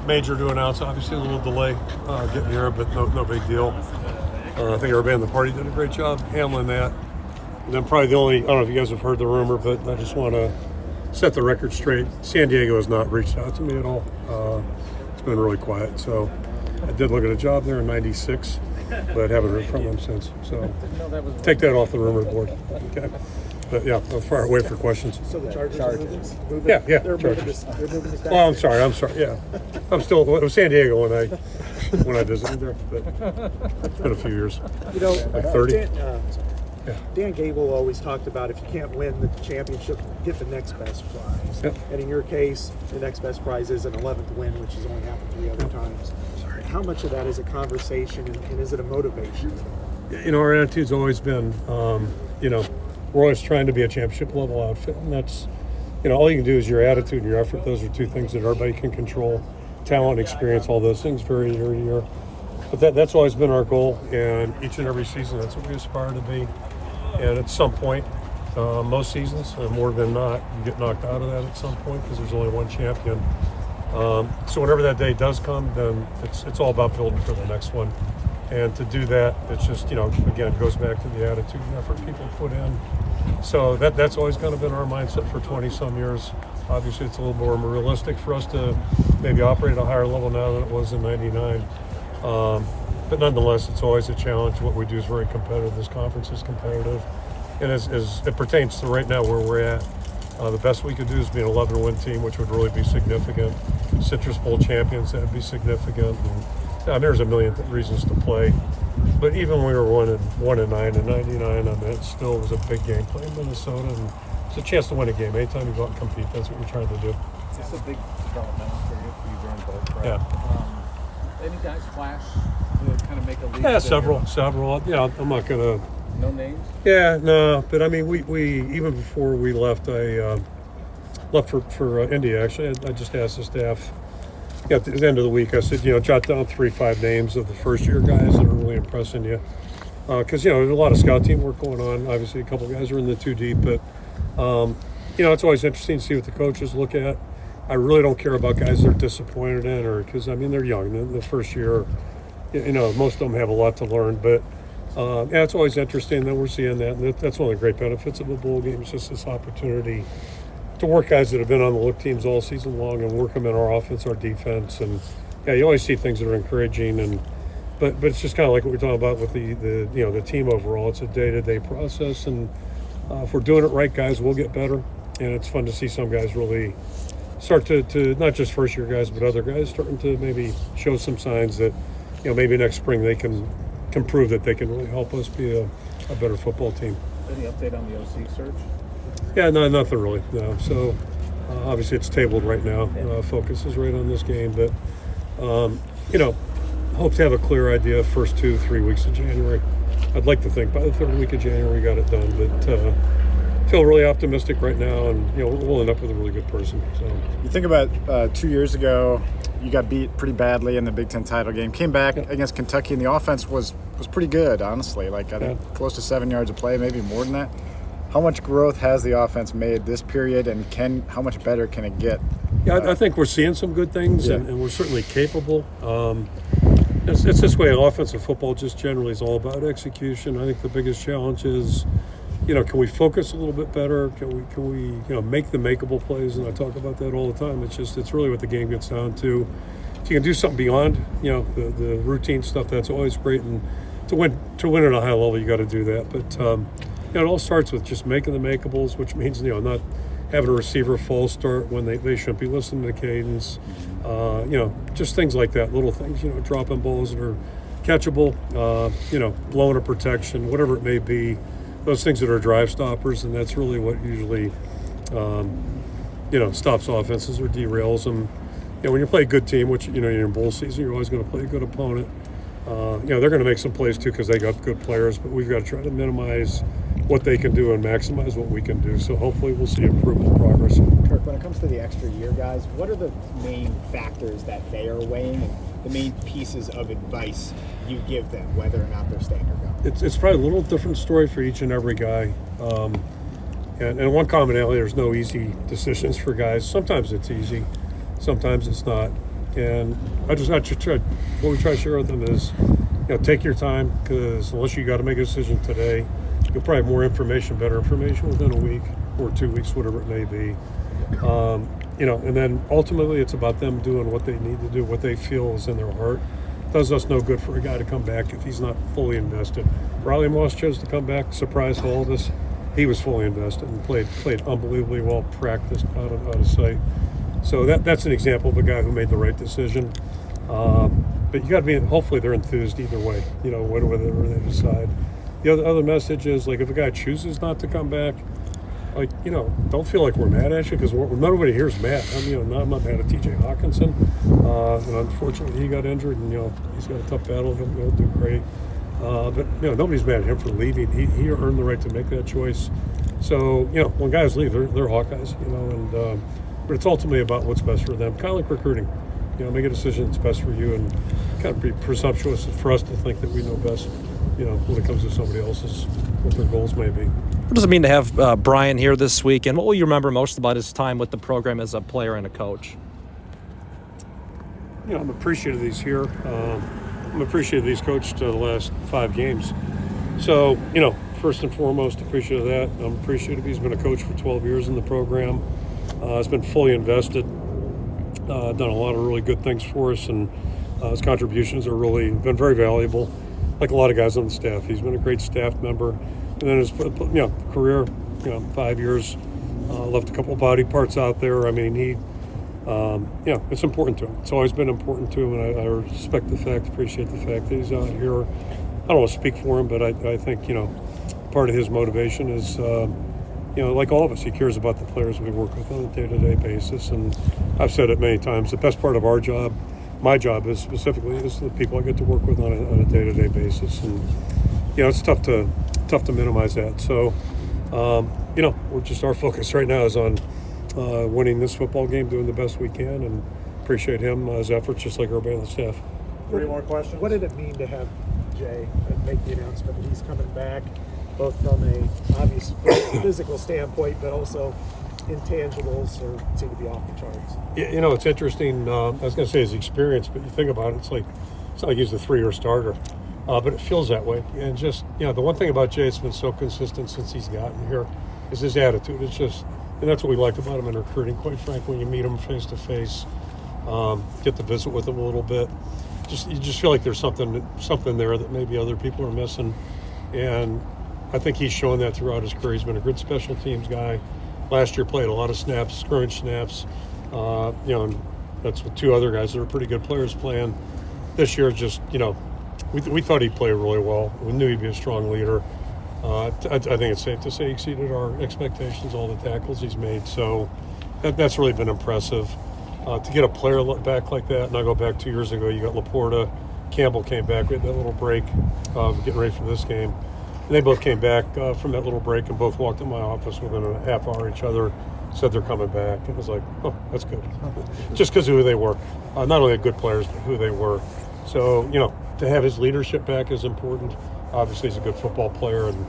Major to announce. Obviously, a little delay getting here, but no big deal. I think everybody in the party did a great job handling that. And then probably the only, I don't know if you guys have heard the rumor, but I just want to set the record straight. San Diego has not reached out to me at all. It's been really quiet. So I did look at a job there in '96, but haven't heard from them since. So take that off the rumor board. Okay. But yeah, I'll fire away for questions. So the Chargers. Yeah, They're Chargers. moving this back. Oh, I'm sorry. Yeah, it was San Diego when I visited there, but it's been a few years. You know, like 30. Dan Gable always talked about if you can't win the championship, get the next best prize. Yep. And in your case, the next best prize is an 11th win, which has only happened 3 other times. How much of that is a conversation, and is it a motivation? You know, our attitude's always been, we're always trying to be a championship level outfit, and that's, all you can do is your attitude and your effort. Those are two things that everybody can control. Talent, experience, all those things vary year to year. But that's always been our goal, and each and every season, that's what we aspire to be. And at some point, most seasons, more than not, you get knocked out of that at some point because there's only one champion. So whenever that day does come, then it's all about building for the next one. And to do that, it's just, again, it goes back to the attitude and effort people put in. So that's always kind of been our mindset for 20-some years. Obviously, it's a little more realistic for us to maybe operate at a higher level now than it was in '99. But nonetheless, it's always a challenge. What we do is very competitive. This conference is competitive. And as it pertains to right now where we're at, the best we could do is be an 11-win team, which would really be significant. Citrus Bowl champions, that would be significant. And, there's a million reasons to play. But even when we were 1-9 in '99, it still was a big game playing Minnesota. And it's a chance to win a game. Anytime you go out and compete, that's what we're trying to do. It's a big developmental period for you during both, right? Yeah. Any guys flash to kind of make a leap? Yeah, several. I'm not going to. No names? Yeah, no. But I mean, we even before we left, I left for India. Actually, I just asked the staff. At the end of the week, I said, jot down 3-5 names of the first-year guys that are really impressing you, because there's a lot of scout team work going on. Obviously, a couple guys are in the 2 deep, but it's always interesting to see what the coaches look at. I really don't care about guys they're disappointed in, or because they're young. The first year, most of them have a lot to learn, but it's always interesting that we're seeing that. And that's one of the great benefits of a bowl game. It's just this opportunity to work guys that have been on the look teams all season long and work them in our offense, our defense, and you always see things that are encouraging. But it's just kind of like what we're talking about with the team overall. It's a day-to-day process, and if we're doing it right, guys, we'll get better. And it's fun to see some guys really start to not just first-year guys, but other guys starting to maybe show some signs that maybe next spring they can prove that they can really help us be a better football team. Any update on the OC search? Yeah, no, nothing really. No. So obviously it's tabled right now. Focus is right on this game, but hope to have a clear idea first 2-3 weeks of January. I'd like to think by the 3rd week of January we got it done, but feel really optimistic right now, and we'll end up with a really good person. So you think about 2 years ago, you got beat pretty badly in the Big Ten title game. Came back against Kentucky, and the offense was pretty good, honestly. I think close to 7 yards of play, maybe more than that. How much growth has the offense made this period, and how much better can it get? Yeah, I think we're seeing some good things, and we're certainly capable. It's this way in offensive football just generally is all about execution. I think the biggest challenge is, can we focus a little bit better? Can we make the makeable plays? And I talk about that all the time. It's really what the game gets down to. If you can do something beyond, the routine stuff, that's always great. And to win at a high level, you got to do that. But it all starts with just making the makeables, which means not having a receiver false start when they shouldn't be listening to the cadence. Just things like that, little things. Dropping balls that are catchable. Blowing a protection, whatever it may be. Those things that are drive stoppers, and that's really what usually, stops offenses or derails them. When you play a good team, which you're in bowl season, you're always going to play a good opponent. They're going to make some plays too because they got good players, but we've got to try to minimize what they can do and maximize what we can do. So hopefully we'll see improvement, progress. Kirk, when it comes to the extra year guys, what are the main factors that they are weighing, and the main pieces of advice you give them, whether or not they're staying or going? It's probably a little different story for each and every guy. And one commonality, there's no easy decisions for guys. Sometimes it's easy. Sometimes it's not. And what we try to share with them is, take your time, because unless you got to make a decision today, you'll probably have more information, better information within a week or 2 weeks, whatever it may be. And then ultimately it's about them doing what they need to do, what they feel is in their heart. It does us no good for a guy to come back if he's not fully invested. Riley Moss chose to come back, surprise to all of us. He was fully invested and played unbelievably well, practiced out of sight. So that's an example of a guy who made the right decision. But you got to be, hopefully they're enthused either way, whatever they decide. The other message is, like, if a guy chooses not to come back, don't feel like we're mad at you, because nobody here is mad. I'm not mad at TJ Hawkinson. And unfortunately, he got injured, and he's got a tough battle. He'll do great. But nobody's mad at him for leaving. He earned the right to make that choice. So when guys leave, they're Hawkeyes. But it's ultimately about what's best for them. Kind of like recruiting. Make a decision that's best for you, and kind of be presumptuous for us to think that we know best. When it comes to somebody else's, what their goals may be. What does it mean to have Brian here this week, and what will you remember most about his time with the program as a player and a coach? I'm appreciative he's here. I'm appreciative he's coached the last 5 games. So, first and foremost, appreciative of that. I'm appreciative he's been a coach for 12 years in the program. Has been fully invested, done a lot of really good things for us, and his contributions are really been very valuable. Like a lot of guys on the staff, he's been a great staff member. And then his career, 5 years, left a couple of body parts out there. I mean, he, it's important to him. It's always been important to him, and I respect the fact, appreciate the fact that he's out here. I don't want to speak for him, but I think, part of his motivation is, like all of us, he cares about the players we work with on a day-to-day basis. And I've said it many times, the best part of our job, my job is specifically, is the people I get to work with on a day-to-day basis. And, it's tough to minimize that. So, we're just, our focus right now is on winning this football game, doing the best we can, and appreciate him, his efforts, just like everybody on the staff. 3 more questions. What did it mean to have Jay make the announcement that he's coming back, both from a obvious physical standpoint, but also intangibles seem to be off the charts? It's interesting. I was going to say his experience, but you think about it, it's not like he's a 3-year starter. But it feels that way. And just, the one thing about Jay that's been so consistent since he's gotten here is his attitude. It's just, and that's what we liked about him in recruiting, quite frankly, when you meet him face to face, get to visit with him a little bit. You just feel like there's something there that maybe other people are missing. And I think he's shown that throughout his career. He's been a good special teams guy. Last year played a lot of snaps, scrimmage snaps. And that's with 2 other guys that are pretty good players playing. This year, just, we thought he'd play really well. We knew he'd be a strong leader. I think it's safe to say he exceeded our expectations, all the tackles he's made. So that's really been impressive. To get a player back like that, and I go back 2 years ago, you got Laporta, Campbell came back. We had that little break getting ready for this game. And they both came back from that little break and both walked in my office within a half hour of each other, said they're coming back. It was like, oh, that's good. Just because of who they were. Not only good players, but who they were. So, to have his leadership back is important. Obviously, he's a good football player. And,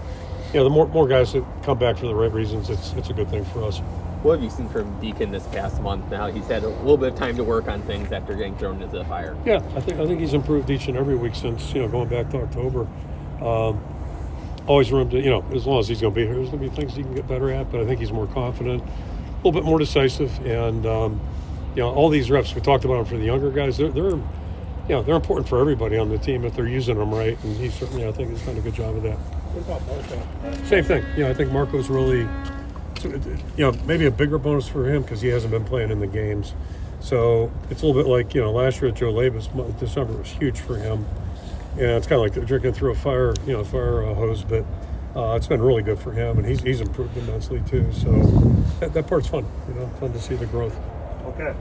the more guys that come back for the right reasons, it's a good thing for us. What have you seen from Deacon this past month? Now he's had a little bit of time to work on things after getting thrown into the fire. Yeah, I think he's improved each and every week since, going back to October. Always room to, as long as he's going to be here, there's going to be things he can get better at, but I think he's more confident, a little bit more decisive, and, all these reps, we talked about them for the younger guys, they're important for everybody on the team if they're using them right, and he certainly, I think, has done a good job of that. What about Marco? Same thing. I think Marco's really, maybe a bigger bonus for him because he hasn't been playing in the games. So it's a little bit like, last year at Joe Labus, December was huge for him. And it's kind of like drinking through a fire hose, but it's been really good for him, and he's improved immensely too. So that part's fun, fun to see the growth. Okay.